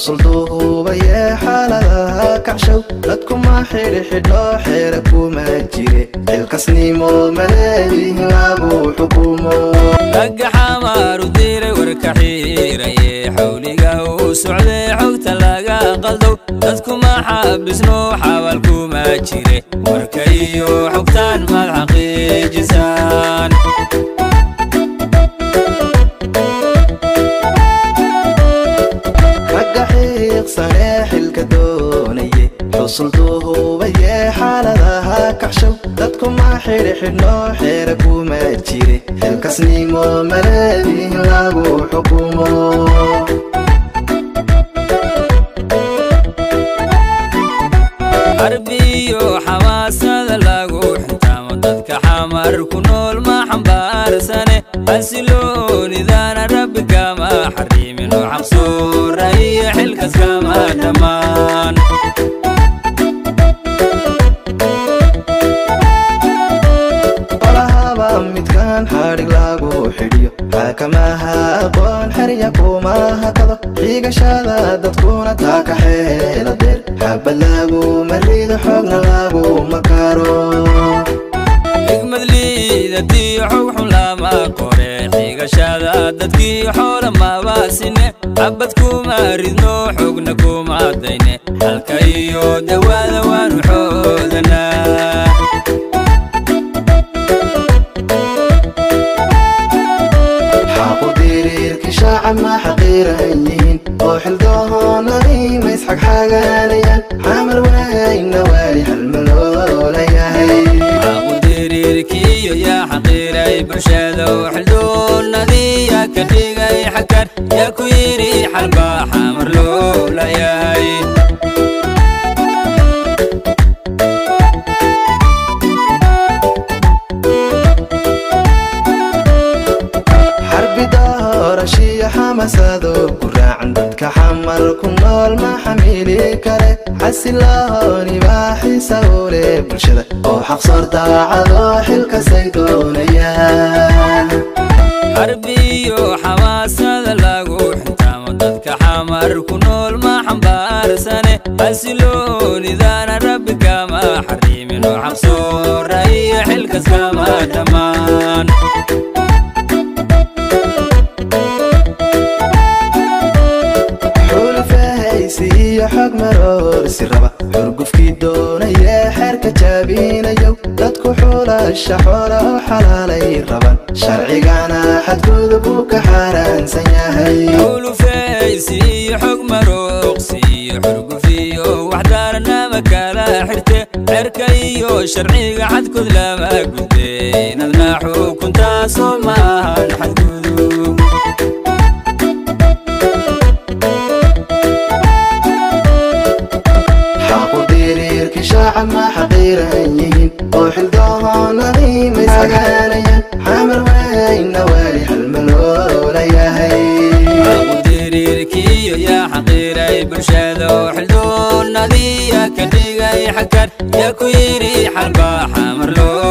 xusulduhu baya xaaladaha kacshow dadku ma xidho xeeraku ma jire xilkasnimo maleeyihin lagu xukumo ragga xamaaru diiray warka xiiraye xawliga uu socday xogta laga qaldow dadku ma xabisno xawalku ma jire warka iyo xogtaan mad xaqiijisaan xilka doonaye xusulduhu baya xaaladaha kacshow dadku ma xidho xeeraku ma jire xilkasnimo maleeyihin lagu xukumo harbiyo xamaasada lagu xintaamo dadka xamar ku nool ma xambaarsane xasiloonidana rabbi kama xarimin oo xaqsuura iyo xilkas kama dhammaan qolahaba midkaan xadhig lagu xidhiyo xakamaha aqoon xerya kuma hakado xigashada dadkuna taa ka xeela dheer xabad lagu marido xoogna lagu makaro xigmad liidatiyo xog xun lama qore xigashada dadkii xoola mabaasine xabad kuma ridno xogna kuma dayne halka iyo dawaada waanu xoodanaa xaqu diriirki shaaca ma xaqiirayihiin oo xildoonadii ma isxagxaganayaan xamal wayna waali xalmalooleyahay xaqu diriirkiyo yaa xaqiiray bulshada xildoonadii yaa ka dhigay xakar yaa ku yidhi xalba xamar loolayahay doorashiyo xamasado ku raacan dadka xamar ku nool ma xamili kare xasilooni baa xiisa u leh bulshada oo xaqsoor daacado xilkasay doonayaan harbiyo xamaasada lagu xintaamo dadka xamar ku nool ma xambaarsane xasiloonidana rabbi kama xarimin oo xaqsoora iyo xilkas kama dhammaan iyo xog maroorsi raba xurgufkii doonaya xeerka jaabinayow dadku xulasha xoola oo xalaalay raban sharcigana xadgudub uu ka xaaraansan yahay xulufaysi iyo xog marooqsi iyo xurgufiyo waxdaarnama kala xirte xeerka iyo sharciga xadgud lama gudbe inadna xukuntaasoo maahan xadgudub shaaca ma xaqiirayihiin oo xildoonadii ma isxaganayaan xamar wayna waali xalmalooleyahay xaqu diriirkiyo yaa xaqiiray bulshada xildoonadii yaa ka dhigay xakar yaa ku yidhi xalba xamar loo